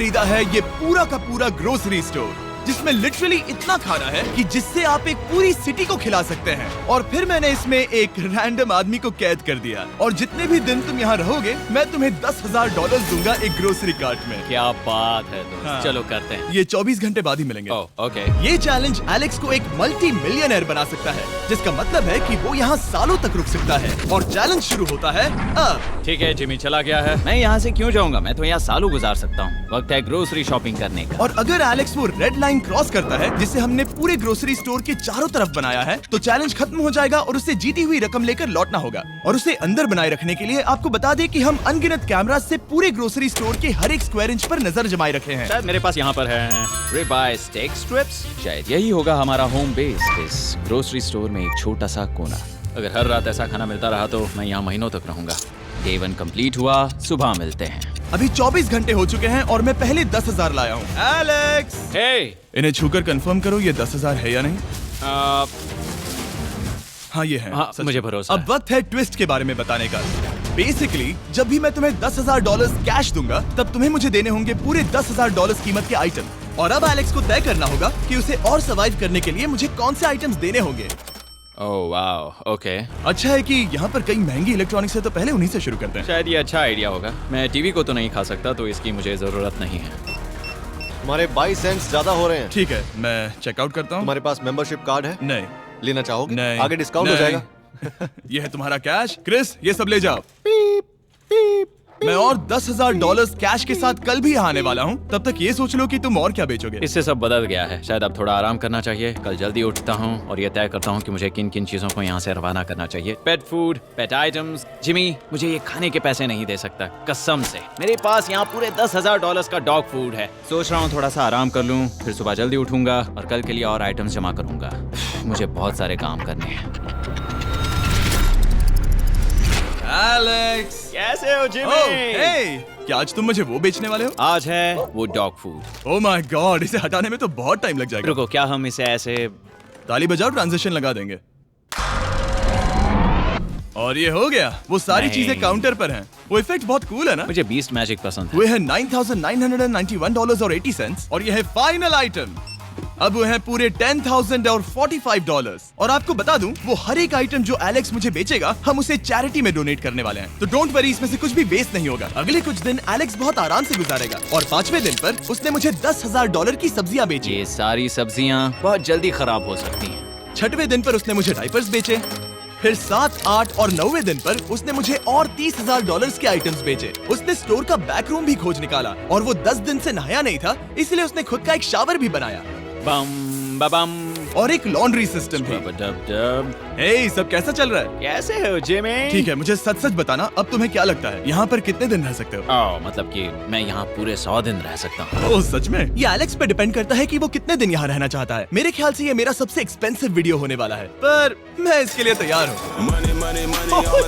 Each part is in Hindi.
खरीदा है ये पूरा का पूरा ग्रोसरी स्टोर, जिसमें लिटरली इतना खाना है कि जिससे आप एक पूरी सिटी को खिला सकते हैं। और फिर मैंने इसमें एक रैंडम आदमी को कैद कर दिया, और जितने भी दिन तुम यहाँ रहोगे मैं तुम्हें $10,000 दूंगा एक ग्रोसरी कार्ट में। क्या बात है दोस्त। हाँ। चलो करते हैं। ये 24 घंटे बाद ही मिलेंगे। ओके। ये चैलेंज एलेक्स को एक मल्टी मिलियनर बना सकता है, जिसका मतलब है कि वो यहाँ सालों तक रुक सकता है। और चैलेंज शुरू होता है अब। ठीक है, जिमी चला गया है। मैं यहाँ से क्यों जाऊँगा, मैं तो यहाँ सालों गुजार सकता हूँ। वक्त है ग्रोसरी शॉपिंग करने का। और अगर एलेक्स वो रेड लाइन क्रॉस करता है जिसे हमने पूरे ग्रोसरी स्टोर के चारों तरफ बनाया है, तो चैलेंज खत्म हो जाएगा और उसे जीती हुई रकम लेकर लौटना होगा। और उसे अंदर बनाए रखने के लिए आपको बता दें कि हम अनगिनत कैमरा से पूरे ग्रोसरी स्टोर के हर एक स्क्वायर इंच पर नजर जमाए रखे हैं। शायद मेरे पास यहाँ पर है रिबाई स्टेक स्ट्रिप्स। शायद यही होगा हमारा होम बेस, इस ग्रोसरी स्टोर में एक छोटा सा कोना। अगर हर रात ऐसा खाना मिलता रहा तो मैं यहाँ महीनों तक रहूंगा। डे 1 कंप्लीट हुआ, सुबह मिलते हैं। अभी 24 घंटे हो चुके हैं और मैं पहले 10,000 लाया हूँ। एलेक्स, हे, इन्हें छूकर कंफर्म करो ये 10,000 है या नहीं। हाँ ये है। हाँ, सच मुझे में। भरोसा अब वक्त है ट्विस्ट के बारे में बताने का। बेसिकली जब भी मैं तुम्हें $10,000 कैश दूंगा, तब तुम्हें मुझे देने होंगे पूरे $10,000 कीमत के आइटम। और अब एलेक्स को तय करना होगा कि उसे और सर्वाइव करने के लिए मुझे कौन से आइटम्स देने होंगे। Oh wow, okay. अच्छा है कि यहाँ पर कई महंगी इलेक्ट्रॉनिक्स है, तो पहले उन्हीं से शुरू करते हैं। शायद ये अच्छा आइडिया होगा। मैं टीवी को तो नहीं खा सकता, तो इसकी मुझे जरूरत नहीं है। हमारे 22 सेंट्स ज्यादा हो रहे हैं। ठीक है, मैं चेकआउट करता हूँ। तुम्हारे पास मेंबरशिप कार्ड है? नहीं। लेना चाहोगे? नहीं। आगे डिस्काउंट हो नहीं। जाएगा। ये है तुम्हारा कैश। क्रिस, ये सब ले जाओ। मैं और $10,000 कैश के साथ कल भी यहाँ आने वाला हूँ। तब तक ये सोच लो कि तुम और क्या बेचोगे। इससे सब बदल गया है। शायद अब थोड़ा आराम करना चाहिए। कल जल्दी उठता हूँ और ये तय करता हूँ कि मुझे किन किन चीजों को यहाँ से रवाना करना चाहिए। पेट फूड, पेट आइटम्स। जिमी, मुझे ये खाने के पैसे नहीं दे सकता, कसम से। मेरे पास यहाँ पूरे $10,000 का डॉग फूड है। सोच रहा हूँ थोड़ा सा आराम कर लूँ, फिर सुबह जल्दी उठूंगा और कल के लिए और आइटम्स जमा करूंगा। मुझे बहुत सारे काम करने हैं। एलेक्स, कैसे हो जिमी? ओह, हे, क्या आज तुम मुझे वो बेचने वाले हो? आज है वो dog food. Oh my God, इसे हटाने में तो बहुत टाइम लग जाएगा। रुको, क्या हम इसे ऐसे ताली बजाओ, ट्रांजिशन लगा देंगे। और ये हो गया। वो सारी नहीं। चीजें काउंटर पर हैं। वो इफेक्ट बहुत कूल है ना। मुझे बीस्ट मैजिक पसंद है। वो है $9,991.80 और ये है फाइनल आइटम। अब वो है पूरे $10,045 और आपको बता दूं, वो हर एक आइटम जो एलेक्स मुझे बेचेगा, हम उसे चैरिटी में डोनेट करने वाले हैं। तो डोंट वरी, इसमें से कुछ भी वेस्ट नहीं होगा। अगले कुछ दिन एलेक्स बहुत आराम से गुजारेगा और 5वें दिन पर उसने मुझे $10,000 की सब्जियां बेची। ये सारी सब्जियां बहुत जल्दी खराब हो सकती हैं। 6वें दिन पर उसने मुझे डाइपर्स बेचे। फिर 7, 8 और 9वें दिन पर उसने मुझे और $30,000 के आइटम्स बेचे। उसने स्टोर का बैक रूम भी खोज निकाला और वो 10 दिन से नहाया नहीं था, इसलिए उसने खुद का एक शावर भी बनाया बम बम और एक लॉन्ड्री सिस्टम भी। डब। हे, सब कैसा चल रहा है? कैसे हो जिमी? ठीक है, मुझे सच सच बताना, अब तुम्हें क्या लगता है यहाँ पर कितने दिन रह सकते हो? मतलब कि मैं यहाँ पूरे 100 दिन रह सकता हूँ। ओह सच में? ये एलेक्स पे डिपेंड करता है कि वो कितने दिन यहाँ रहना चाहता है। मेरे ख्याल से ये मेरा सबसे एक्सपेंसिव वीडियो होने वाला है, पर मैं इसके लिए तैयार हूँ।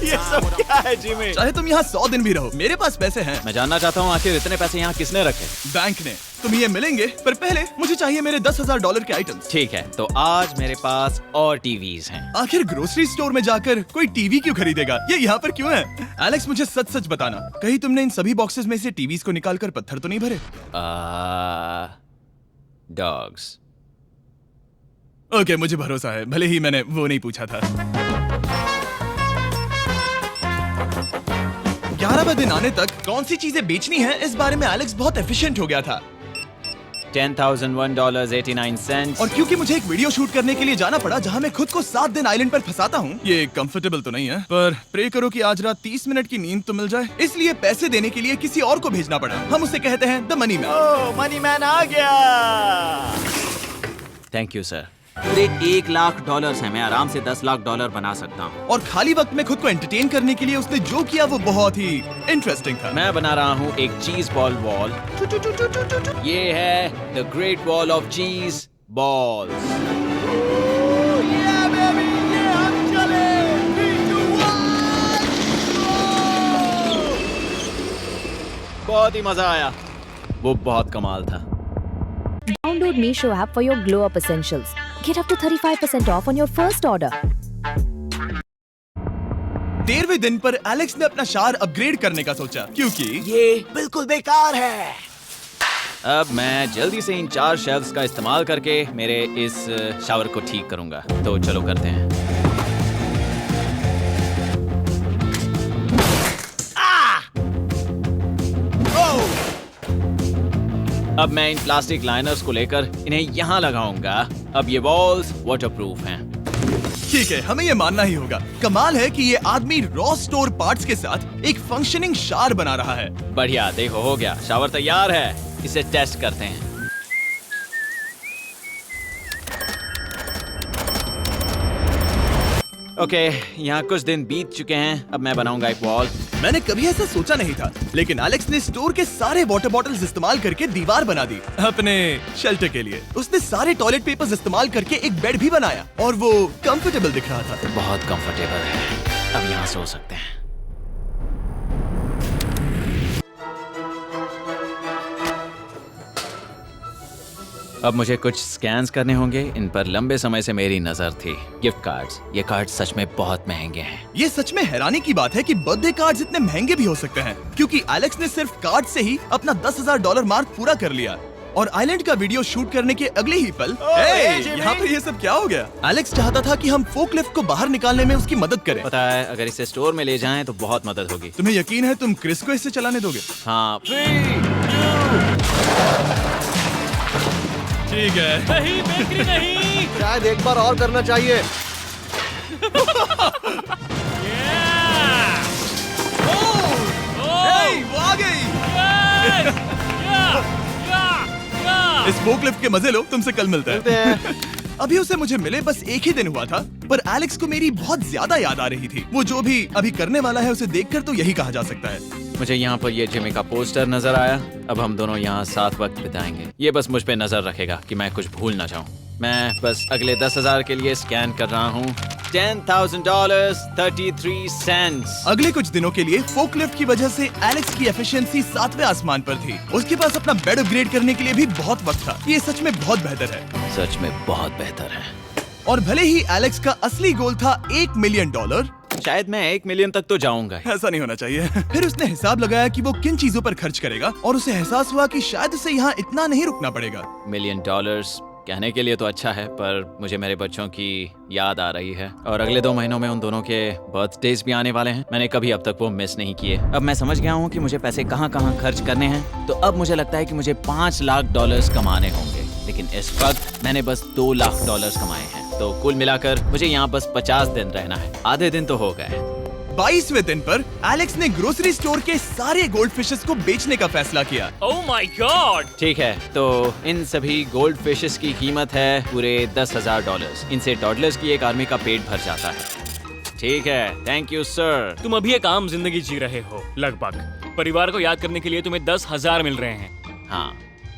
ये सब क्या है जिमी? चाहे तुम यहाँ 100 दिन भी रहो, मेरे पास पैसे हैं। मैं जानना चाहता हूँ आखिर इतने पैसे यहाँ किसने रखे? बैंक ने। तुम ये मिलेंगे, पर पहले मुझे चाहिए मेरे $10,000 के आइटम्स। ठीक है, तो आज मेरे पास और टीवीज हैं। आखिर ग्रोसरी स्टोर में जाकर कोई टीवी क्यों खरीदेगा? ये यहाँ पर क्यों है? एलेक्स, मुझे सच सच बताना, कहीं तुमने इन सभी बॉक्सेस में से टीवीज को निकालकर पत्थर तो नहीं भरे? डॉग्स। ओके, मुझे भरोसा है, भले ही मैंने वो नहीं पूछा था। 11वें दिन आने तक कौन सी चीजें बेचनी है, इस बारे में एलेक्स बहुत एफिशिएंट हो गया था। $10,001.89। और क्योंकि मुझे एक वीडियो शूट करने के लिए जाना पड़ा जहां मैं खुद को 7 दिन आइलैंड पर फंसाता हूं, ये कंफर्टेबल तो नहीं है, पर प्रे करो कि आज रात 30 मिनट की नींद तो मिल जाए। इसलिए पैसे देने के लिए किसी और को भेजना पड़ा। हम उसे कहते हैं the money man. Oh, money man आ गया। Thank you sir. पूरे $1 लाख है। मैं आराम से $10 लाख बना सकता हूँ। और खाली वक्त में खुद को एंटरटेन करने के लिए उसने जो किया वो बहुत ही इंटरेस्टिंग था। मैं बना रहा हूँ एक चीज बॉल वॉल। ये है द ग्रेट वॉल ऑफ चीज बॉल्स। बहुत ही मजा आया, वो बहुत कमाल था। Download Meesho app for your glow up essentials. Get up to 35% off on your first order. 13वें दिन पर एलेक्स ने अपना शार अपग्रेड करने का सोचा, क्योंकि ये बिल्कुल बेकार है। अब मैं जल्दी से इन 4 शेल्फ्स का इस्तेमाल करके मेरे इस शावर को ठीक करूंगा। तो चलो करते हैं। अब मैं इन प्लास्टिक लाइनर्स को लेकर इन्हें यहाँ लगाऊंगा। अब ये वॉल्स वाटरप्रूफ हैं। ठीक है, हमें ये मानना ही होगा। कमाल है कि ये आदमी रॉ स्टोर पार्ट्स के साथ एक फंक्शनिंग शावर बना रहा है। बढ़िया, देखो हो गया, शावर तैयार है। इसे टेस्ट करते हैं। ओके, यहाँ कुछ दिन बीत चुके हैं। अब मैं बनाऊंगा एक वॉल। मैंने कभी ऐसा सोचा नहीं था, लेकिन एलेक्स ने स्टोर के सारे वाटर बॉटल्स इस्तेमाल करके दीवार बना दी अपने शेल्टर के लिए। उसने सारे टॉयलेट पेपर्स इस्तेमाल करके एक बेड भी बनाया और वो कंफर्टेबल दिख रहा था। बहुत कंफर्टेबल है। अब यहाँ सो सकते हैं। अब मुझे कुछ स्कैन्स करने होंगे। इन पर लंबे समय से मेरी नजर थी। Gift cards. ये कार्ड सच में बहुत महंगे हैं। ये सच में हैरानी की बात है कि बर्थडे कार्ड्स इतने महंगे भी हो सकते हैं, क्योंकि एलेक्स ने सिर्फ कार्ड से ही अपना $10,000 मार्क पूरा कर लिया। और आइलैंड का वीडियो शूट करने के अगले ही पल यहाँ पे ये सब क्या हो गया? एलेक्स चाहता था कि हम फोकलिफ्ट को बाहर निकालने में उसकी मदद करें। पता है, अगर इसे स्टोर में ले जाएं तो बहुत मदद होगी। तुम्हें यकीन है तुम क्रिस को इसे चलाने दोगे? हाँ। ठीक है। नहीं, बेकरी नहीं। शायद एक बार और करना चाहिए। वो आ गई। इस फोकलिफ्ट के मजे लो, तुमसे कल मिलते हैं। अभी उसे मुझे मिले बस एक ही दिन हुआ था, पर एलेक्स को मेरी बहुत ज्यादा याद आ रही थी। वो जो भी अभी करने वाला है उसे देखकर तो यही कहा जा सकता है। मुझे यहाँ पर ये जिमी का पोस्टर नजर आया। अब हम दोनों यहाँ साथ वक्त बिताएंगे। ये बस मुझ पे नजर रखेगा कि मैं कुछ भूल ना जाऊँ। मैं बस अगले 10,000 के लिए स्कैन कर रहा हूँ। $10,000 33 सेंट्स। अगले कुछ दिनों के लिए फोकलिफ्ट की वजह से एलेक्स की एफिशिएंसी 7वें आसमान पर थी। उसके पास अपना बेड अपग्रेड करने के लिए भी बहुत वक्त था। ये सच में बहुत बेहतर है। सच में बहुत बेहतर है। और भले ही एलेक्स का असली गोल था $1 मिलियन, शायद मैं 1 मिलियन तक तो जाऊंगा। ऐसा नहीं होना चाहिए। फिर उसने हिसाब लगाया कि वो किन चीजों पर खर्च करेगा और उसे एहसास हुआ कि शायद उसे यहाँ इतना नहीं रुकना पड़ेगा। $1 मिलियन कहने के लिए तो अच्छा है, पर मुझे मेरे बच्चों की याद आ रही है। और अगले 2 महीनों में उन दोनों के बर्थडेज भी आने वाले हैं। मैंने कभी अब तक वो मिस नहीं किए। अब मैं समझ गया हूँ कि मुझे पैसे कहाँ कहाँ खर्च करने हैं। तो अब मुझे लगता है कि मुझे $5 लाख कमाने होंगे। लेकिन इस वक्त मैंने बस $2 लाख कमाए हैं। तो कुल मिलाकर मुझे यहाँ बस 50 दिन रहना है। आधे दिन तो हो गए। 22वें दिन पर एलेक्स ने ग्रोसरी स्टोर के सारे गोल्ड फिशेस को बेचने का फैसला किया। Oh my God. ठीक है, तो इन सभी गोल्ड फिशेस की कीमत है पूरे $10,000। इनसे टॉडलर्स की एक आर्मी का पेट भर जाता है। ठीक है, थैंक यू सर। तुम अभी एक आम जिंदगी जी रहे हो लगभग। परिवार को याद करने के लिए तुम्हें 10,000 मिल रहे हैं। हाँ।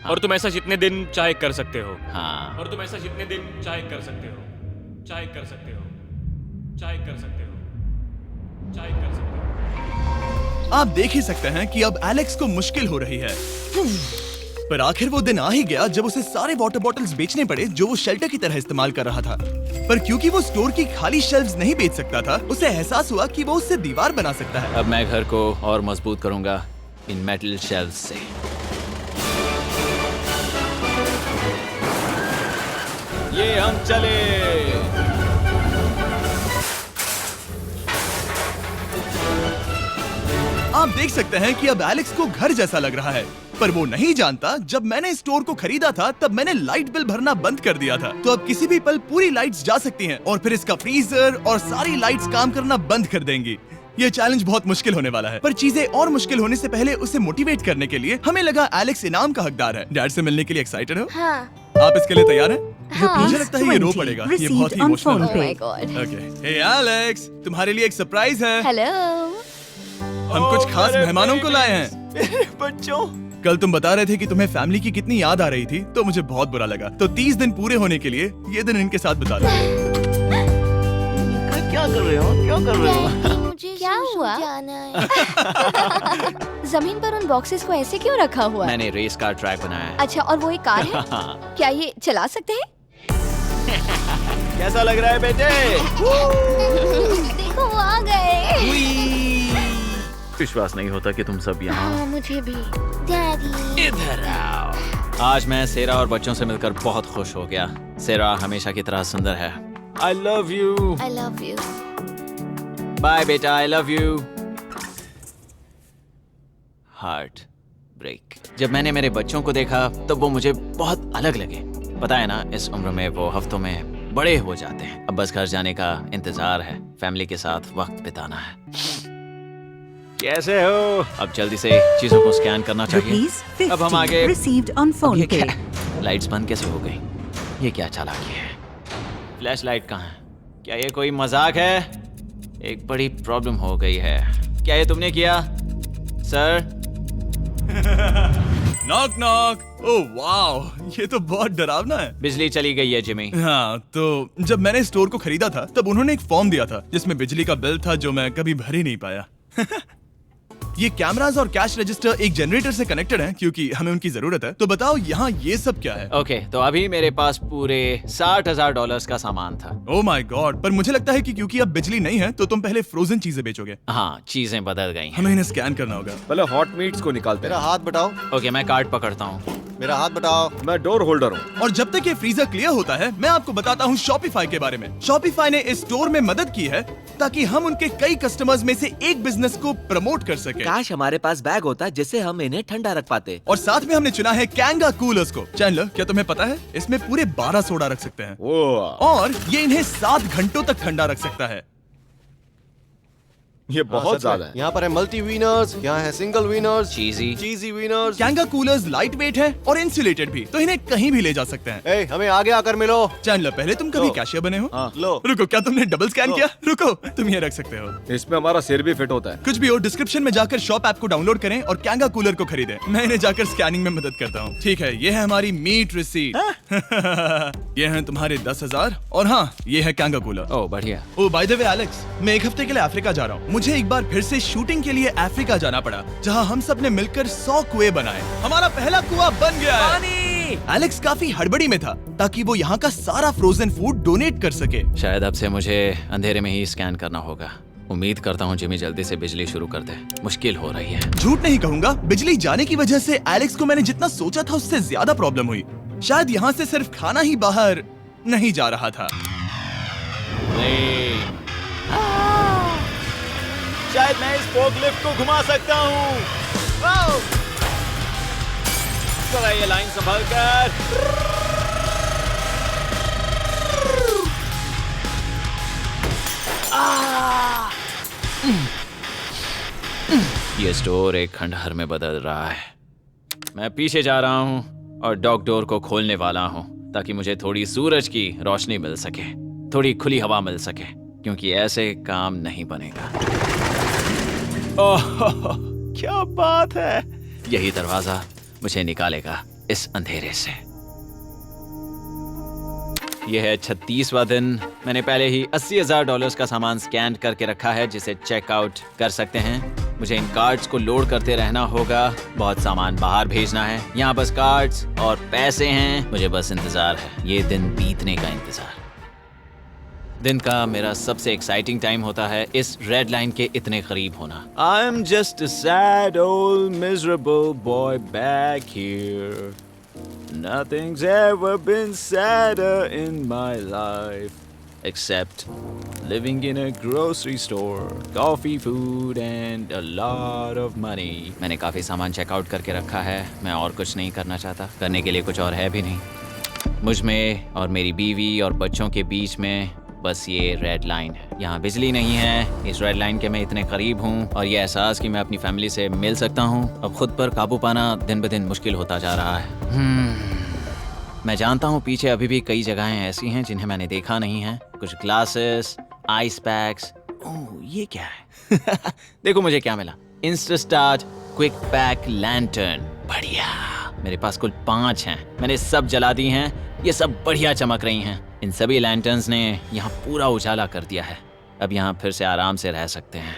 और तुम ऐसा जितने दिन चाहे कर सकते हो। हाँ। और तुम ऐसा जितने दिन चाहे कर सकते हो। चाहे कर सकते हो। चाहे कर सकते हो। चाहे कर सकते हो। आप देख ही सकते हैं कि अब एलेक्स को मुश्किल हो रही है। पर आखिर वो दिन आ ही गया जब उसे सारे वाटर बॉटल्स बेचने पड़े जो वो शेल्टर की तरह इस्तेमाल कर रहा था। पर क्योंकि वो स्टोर की खाली शेल्फ्स नहीं बेच सकता था, उसे एहसास हुआ कि वो उससे दीवार बना सकता है। अब मैं घर को और मजबूत करूंगा इन मेटल शेल्फ्स से। ये हम चले। आप देख सकते हैं कि अब एलेक्स को घर जैसा लग रहा है, पर वो नहीं जानता जब मैंने स्टोर को खरीदा था तब मैंने लाइट बिल भरना बंद कर दिया था। तो अब किसी भी पल पूरी लाइट्स जा सकती हैं और फिर इसका फ्रीजर और सारी लाइट्स काम करना बंद कर देंगी। ये चैलेंज बहुत मुश्किल होने वाला है, पर चीजें और मुश्किल होने से पहले उसे मोटिवेट करने के लिए हमें लगा एलेक्स इनाम का हकदार है। डैड से मिलने के लिए एक्साइटेड हो? हाँ। आप इसके लिए तैयार हैं? हाँ। मुझे लगता है ये रो पड़ेगा। ये बहुत ही इमोशनल Oh है। my God. Okay, hey Alex, तुम्हारे लिए एक सरप्राइज है। हेलो। हम कुछ खास मेहमानों को लाए हैं। बच्चों, कल तुम बता रहे थे कि तुम्हें फैमिली की कितनी याद आ रही थी, तो मुझे बहुत बुरा लगा। तो 30 दिन पूरे होने के लिए ये दिन इनके साथ बिता लो। क्या कर रहे हो? क्या कर रहे हो? मुझे क्या हुआ? जमीन पर उन बॉक्सेस को ऐसे क्यों रखा हुआ है? मैंने रेस कार ट्रैक बनाया है। अच्छा, और वो एक कार है? क्या ये चला सकते हैं? कैसा लग रहा है बेटे? देखो वो आ गए। विश्वास नहीं होता कि तुम सब यहाँ। हाँ, मुझे भी। डैडी। इधर आओ। आज मैं सेरा और बच्चों से मिलकर बहुत खुश हो गया। सेरा हमेशा की तरह सुंदर है। I love you. I love you. Bye बेटा, I love you. Heart break. जब मैंने मेरे बच्चों को देखा तब वो मुझे बहुत अलग लगे। पता है ना, इस उम्र में वो हफ्तों में बड़े हो जाते हैं। अब बस घर जाने का इंतजार है, फैमिली के साथ वक्त बिताना है। कैसे हो? अब जल्दी से चीजों को स्कैन करना चाहिए। अब हम आगे। received on अब phone ये pay. क्या? लाइट्स बंद कैसे हो गई? ये क्या चालाकी है? फ्लैश लाइट कहाँ है? क्या ये कोई मजाक है? एक बड़ी प्रॉब्लम हो गई है। क्या ये तुमने किया, सर? Knock knock. ओह वाह, ये तो बहुत डरावना है। बिजली चली गई है जिमी। हाँ, तो जब मैंने स्टोर को खरीदा था तब उन्होंने एक फॉर्म दिया था जिसमें बिजली का बिल था जो मैं कभी भर ही नहीं पाया। ये कैमरास और कैश रजिस्टर एक जनरेटर से कनेक्टेड हैं क्योंकि हमें उनकी जरूरत है। तो बताओ यहाँ ये सब क्या है? ओके, तो अभी मेरे पास पूरे $60,000 का सामान था। ओह माय गॉड, पर मुझे लगता है कि क्योंकि अब बिजली नहीं है तो तुम पहले फ्रोजन चीजें बेचोगे। हाँ, चीजें बदल गई हैं। हमें इन्हें स्कैन करना होगा। पहले हॉट मीट्स को निकालते मेरा हैं। हाथ बटाओ। ओके, मैं कार्ड पकड़ता हूँ। मेरा हाथ बटाओ। मैं डोर होल्डर हूँ। और जब तक ये फ्रीजर क्लियर होता है मैं आपको बताता हूँ शॉपिफाई के बारे में। शॉपिफाई ने इस स्टोर में मदद की है ताकि हम उनके कई कस्टमर्स में से एक बिजनेस को प्रमोट कर सके। काश हमारे पास बैग होता जिससे हम इन्हें ठंडा रख पाते। और साथ में हमने चुना है कैंगा कूलर्स को। चैनलर, क्या तुम्हें पता है इसमें पूरे 12 सोडा रख सकते हैं और ये इन्हें 7 घंटों तक ठंडा रख सकता है। ये बहुत ज्यादा है। यहाँ पर है मल्टी वीनर्स, यहाँ है सिंगल वीनर्स, चीजी वीनर्स। कैंगा कूलर्स लाइट वेट है और इंसुलेटेड भी, तो इन्हें कहीं भी ले जा सकते हैं। ए, हमें आगे आकर मिलो। चैनलर, पहले तुम कभी लो। कैशियर बने हो? हाँ, लो। रुको, क्या तुमने डबल स्कैन लो। किया? रुको, तुम ये रख सकते हो। इसमें हमारा सिर भी फिट होता है। कुछ भी हो, डिस्क्रिप्शन में जाकर शॉप ऐप को डाउनलोड करें और कैंगा कूलर को खरीदें। मैं इन्हें जाकर स्कैनिंग में मदद करता हूँ। ठीक है, ये है हमारी मीट रिसीट। ये हैं तुम्हारे 10,000 और हाँ, ये है कैंगा कूलर। ओह बढ़िया। ओ बाय द वे एलेक्स, मैं एक हफ्ते के लिए अफ्रीका जा रहा हूँ। मुझे एक बार फिर से शूटिंग के लिए अफ्रीका जाना पड़ा, जहाँ हम सब ने मिलकर 100 कुएं बनाए। हमारा पहला कुआं बन गया है। एलेक्स काफी हड़बड़ी में था ताकि वो यहाँ का सारा फ्रोजन फूड डोनेट कर सके। शायद अब से मुझे अंधेरे में ही स्कैन करना होगा। उम्मीद करता हूँ जिमी जल्दी से बिजली शुरू कर दे। मुश्किल हो रही है। झूठ नहीं कहूंगा, बिजली जाने की वजह से एलेक्स को मैंने जितना सोचा था उससे ज्यादा प्रॉब्लम हुई। शायद यहाँ से सिर्फ खाना ही बाहर नहीं जा रहा था। शायद मैं इस फोर्कलिफ्ट को घुमा सकता हूँ। जरा ये लाइन संभाल कर। ये स्टोर एक खंडहर में बदल रहा है। मैं पीछे जा रहा हूँ और डॉग डोर को खोलने वाला हूँ ताकि मुझे थोड़ी सूरज की रोशनी मिल सके, थोड़ी खुली हवा मिल सके, क्योंकि ऐसे काम नहीं बनेगा। ओह क्या बात है! यही दरवाजा मुझे निकालेगा इस अंधेरे से। यह है 36वां दिन। मैंने पहले ही $80,000 का सामान स्कैन करके रखा है जिसे चेकआउट कर सकते हैं। मुझे इन कार्ड्स को लोड करते रहना होगा। बहुत सामान बाहर भेजना है। यहाँ बस कार्ड्स और पैसे हैं। मुझे बस इंतजार है, ये दिन बीतने का इंतजार। दिन का मेरा सबसे एक्साइटिंग टाइम होता है इस रेड लाइन के इतने करीब होना। I am just a sad old miserable boy back here. Nothing's ever been sadder in my life except living in a grocery store, coffee, food and a lot of money. मैंने काफी सामान चेकआउट करके रखा है। मैं और कुछ नहीं करना चाहता। करने के लिए कुछ और है भी नहीं। मुझ में और मेरी बीवी और बच्चों के बीच में बस ये रेड लाइन है। यहाँ बिजली नहीं है। इस रेड लाइन के मैं इतने करीब हूँ और ये एहसास कि मैं अपनी फैमिली से मिल सकता हूँ अब खुद पर काबू पाना दिन ब दिन मुश्किल होता जा रहा है। मैं जानता हूँ पीछे अभी भी कई जगहें ऐसी हैं जिन्हें मैंने देखा नहीं है। कुछ ग्लासेस, आइस पैक्स। ओह ये क्या है? देखो मुझे क्या मिला। इंस्टास्टार्ट क्विक पैक लैंटर्न। बढ़िया। मेरे पास कुल 5 हैं। मैंने सब जला दी हैं। ये सब बढ़िया चमक रही हैं। इन सभी लैंटर्न्स ने यहाँ पूरा उजाला कर दिया है। अब यहाँ फिर से आराम से रह सकते हैं।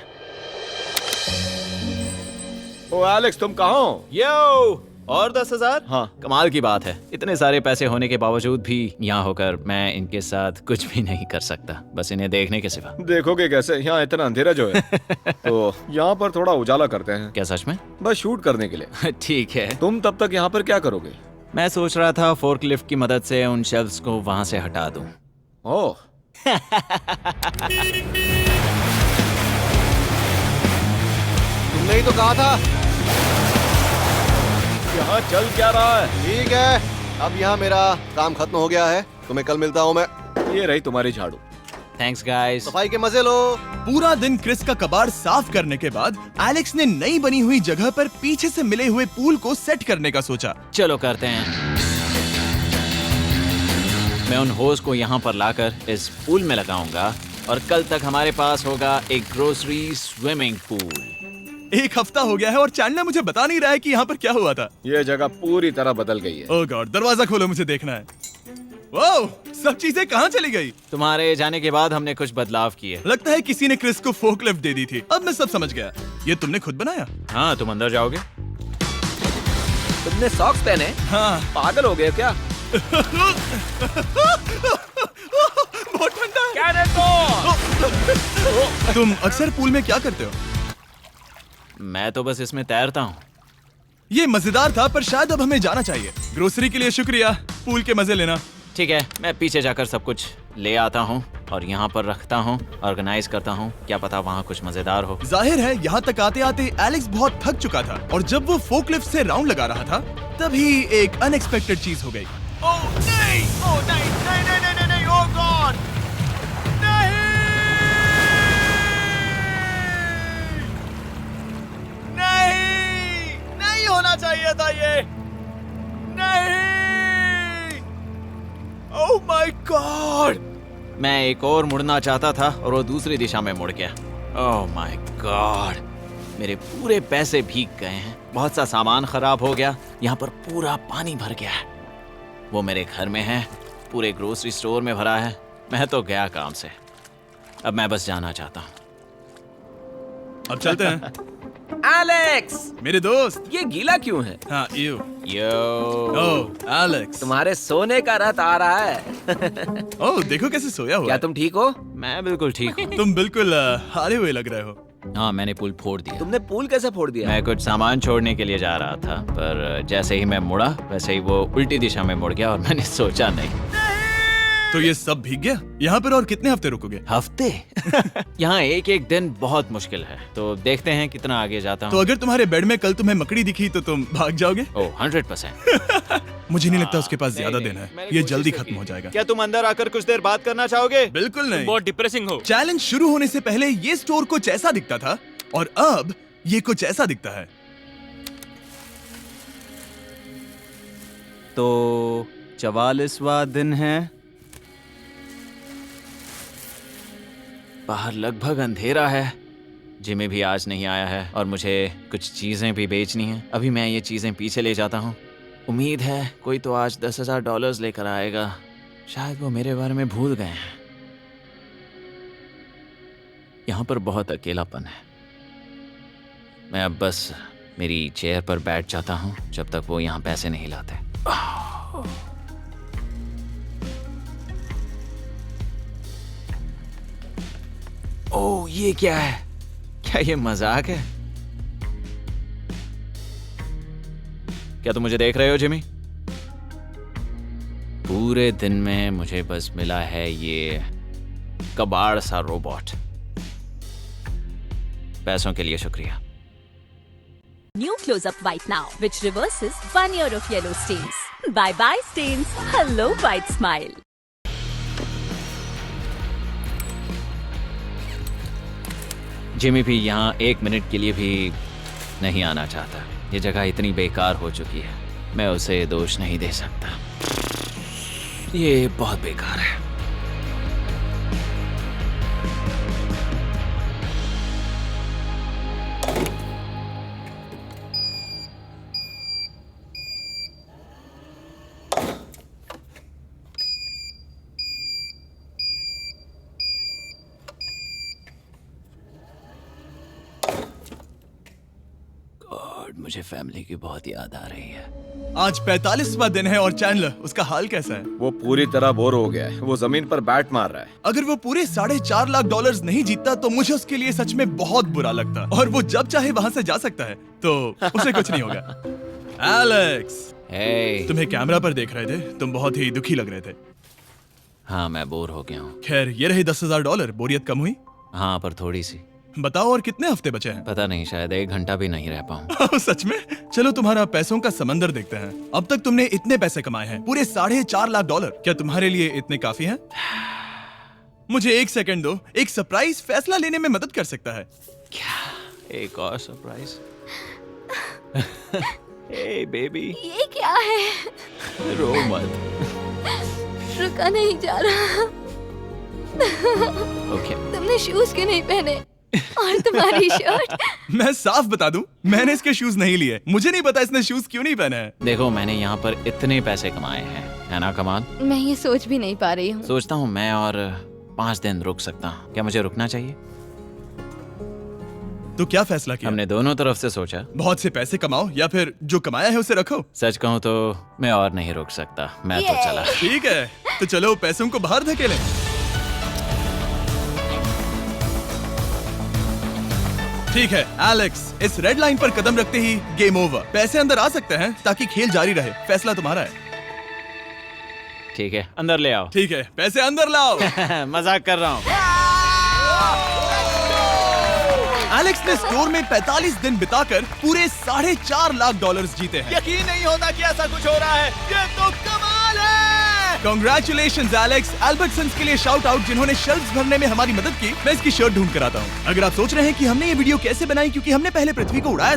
ओ एलेक्स, तुम कहाँ हो? यो और 10,000? हाँ। कमाल की बात है। इतने सारे पैसे होने के बावजूद भी यहाँ होकर मैं इनके साथ कुछ भी नहीं कर सकता, बस इन्हें देखने के सिवा। देखोगे कैसे? यहाँ इतना अंधेरा जो है। तो यहाँ पर थोड़ा उजाला करते हैं। क्या सच में? बस शूट करने के लिए। ठीक है। तुम तब तक यहाँ पर क्या करोगे? मैं सोच रहा था फोर्कलिफ्ट की मदद से उन शेल्फ्स को वहां से हटा दूं। ओह, तुमने ही तो कहा था। यहाँ चल क्या रहा है? ठीक है, अब यहाँ मेरा काम खत्म हो गया है। तुम्हें कल मिलता हूँ मैं। ये रही तुम्हारी झाड़ू। Thanks guys. सफाई के मजे लो। पूरा दिन क्रिस का कबाड़ साफ करने के बाद एलेक्स ने नई बनी हुई जगह पर पीछे से मिले हुए पूल को सेट करने का सोचा। चलो करते हैं। मैं उन होज को यहाँ पर लाकर इस पूल में लगाऊंगा और कल तक हमारे पास होगा एक ग्रोसरी स्विमिंग पूल। एक हफ्ता हो गया है और चैंडलर मुझे बता नहीं रहा है कि यहाँ पर क्या हुआ था। ये जगह पूरी तरह बदल गई है। ओह गॉड, दरवाजा खोलो, मुझे देखना है। वाओ, सब चीजें कहाँ चली गई? तुम्हारे जाने के बाद हमने कुछ बदलाव किए। लगता है किसी ने क्रिस को फोर्कलिफ्ट दे दी थी। अब मैं सब समझ गया। ये तुमने खुद बनाया? हाँ, तुम अंदर जाओगे? तुमने सॉक्स पहने? हाँ। पागल हो गए क्या? बहुत ठंडा है। तुम अक्सर पूल में क्या करते हो? मैं तो बस इसमें तैरता हूँ। ये मजेदार था, पर शायद अब हमें जाना चाहिए। ग्रोसरी के लिए शुक्रिया, पूल के मजे लेना। ठीक है, मैं पीछे जाकर सब कुछ ले आता हूँ और यहाँ पर रखता हूँ, ऑर्गेनाइज करता हूँ। क्या पता वहाँ कुछ मजेदार हो। जाहिर है यहाँ तक आते आते एलेक्स बहुत थक चुका था और जब वो फोर्कलिफ्ट से राउंड लगा रहा था तभी एक अनएक्सपेक्टेड चीज हो गई। ओह नहीं, ओह नहीं, नहीं, नहीं, नहीं, नहीं, ओह गॉड, नहीं, नहीं, नहीं होना चाहिए था ये, नहीं, ओह माय गॉड। मैं एक और मुड़ना चाहता था और वो दूसरी दिशा में मुड़ गया। ओह माय गॉड, मेरे पूरे पैसे भीग गए हैं, बहुत सा सामान खराब हो गया, यहाँ पर पूरा पानी भर गया है। वो मेरे घर में है, पूरे ग्रोसरी स्टोर में भरा है। मैं तो गया काम से, अब मैं बस जाना चाहता हूँ। अब चलते हैं। एलेक्स, मेरे दोस्त। ये गीला क्यों है? हाँ, यू। Yo, oh Alex. तुम्हारे सोने का रथ आ रहा है। ओह देखो कैसे सोया हुआ क्या है। तुम ठीक हो? मैं बिल्कुल ठीक हूँ। तुम बिल्कुल हारे हुए लग रहे हो। हाँ, मैंने पुल फोड़ दिया। तुमने पूल कैसे फोड़ दिया? मैं कुछ सामान छोड़ने के लिए जा रहा था, पर जैसे ही मैं मुड़ा वैसे ही वो उल्टी दिशा में मुड़ गया और मैंने सोचा नहीं। तो ये सब भीग गया। यहाँ पर और कितने हफ्ते रुकोगे? हफ्ते? यहाँ एक एक दिन बहुत मुश्किल है, तो देखते हैं कितना आगे जाता तो हूँ। अगर तुम्हारे बेड में कल तुम्हें मकड़ी दिखी तो तुम भाग जाओगे? ओह 100%। मुझे नहीं लगता उसके पास नहीं, ज्यादा नहीं, दिन है। मैंने ये कोशिश जल्दी तो खत्म की। हो जाएगा। क्या तुम अंदर आकर कुछ देर बात करना चाहोगे? बिल्कुल नहीं। बहुत डिप्रेसिंग हो। चैलेंज शुरू होने से पहले ये स्टोर कुछ ऐसा दिखता था और अब ये कुछ ऐसा दिखता है। तो 44वां दिन है। बाहर लगभग अंधेरा है। जिमी भी आज नहीं आया है और मुझे कुछ चीजें भी बेचनी हैं। अभी मैं ये चीजें पीछे ले जाता हूँ। उम्मीद है कोई तो आज $10,000 लेकर आएगा। शायद वो मेरे बारे में भूल गए हैं। यहाँ पर बहुत अकेलापन है। मैं अब बस मेरी चेयर पर बैठ जाता हूँ जब तक वो यहाँ पैसे नहीं लाते। ओह, ये क्या है? क्या ये मजाक है? क्या तुम मुझे देख रहे हो जिमी? पूरे दिन में मुझे बस मिला है ये कबाड़ सा रोबोट। पैसों के लिए शुक्रिया। New Close-Up White now, which reverses 1 year of yellow stains. Bye-bye stains. Hello White Smile. Jimmy भी यहाँ 1 मिनट के लिए भी नहीं आना चाहता। ये जगह इतनी बेकार हो चुकी है, मैं उसे दोष नहीं दे सकता। ये बहुत बेकार है। मुझे फैमिली की बहुत याद आ रही है। आज 45वां दिन है और चैंडलर, उसका हाल कैसा है? वो पूरी तरह बोर हो गया है। वो जमीन पर बैट मार रहा है। अगर वो पूरे $4.5 लाख नहीं जीतता तो मुझे उसके लिए सच में बहुत बुरा लगता। और वो जब चाहे वहां से जा सकता है, तो उसे कुछ नहीं होगा। Alex, Hey. तुम्हें कैमरा पर देख रहे थे, तुम बहुत ही दुखी लग रहे थे। हाँ, मैं बोर हो गया हूँ। खैर, ये रहे $10,000। बोरियत कम हुई? हाँ, पर थोड़ी सी। बताओ, और कितने हफ्ते बचे हैं? पता नहीं, शायद 1 घंटा भी नहीं रह पाऊँ। सच में? चलो तुम्हारा पैसों का समंदर देखते हैं। अब तक तुमने इतने पैसे कमाए हैं, पूरे $4.5 लाख। क्या तुम्हारे लिए इतने काफी हैं? मुझे 1 सेकंड दो, एक सरप्राइज फैसला लेने में मदद कर सकता है। एक और सरप्राइज। हे बेबी, ये क्या है? रो मत। रुका नहीं जा रहा। ओके। तुमने शूज क्यों नहीं पहने? और तुम्हारी शर्ट? मैं साफ बता दूं, मैंने इसके शूज नहीं लिए। मुझे नहीं पता इसने शूज क्यों नहीं पहने हैं। देखो, मैंने यहाँ पर इतने पैसे कमाए हैं, है ना कमाल? मैं ये सोच भी नहीं पा रही हूँ। सोचता हूँ मैं और 5 दिन रुक सकता हूँ। क्या मुझे रुकना चाहिए? तो क्या फैसला किया? हमने दोनों तरफ से सोचा। बहुत से पैसे कमाओ या फिर जो कमाया है उसे रखो। सच कहूँ तो मैं और नहीं रुक सकता। मैं तो चला। ठीक है, तो चलो पैसों को बाहर धकेलें। ठीक है एलेक्स, इस रेड लाइन पर कदम रखते ही गेम ओवर। पैसे अंदर आ सकते हैं ताकि खेल जारी रहे। फैसला तुम्हारा है। ठीक है, अंदर ले आओ। ठीक है, पैसे अंदर लाओ। मजाक कर रहा हूँ। एलेक्स ने स्टोर में 45 दिन बिताकर पूरे $4.5 लाख जीते हैं। यकीन नहीं होता कि ऐसा कुछ हो रहा है। ये तो कमाल है। Congratulations Alex. एल्बर्टसन्स के लिए शाउट आउट जिन्होंने शेल्फ्स भरने में हमारी मदद की। मैं इसकी शर्ट ढूंढ कर आता हूँ। अगर आप सोच रहे हैं कि हमने ये वीडियो कैसे बनाई, क्योंकि हमने पहले पृथ्वी को उड़ाया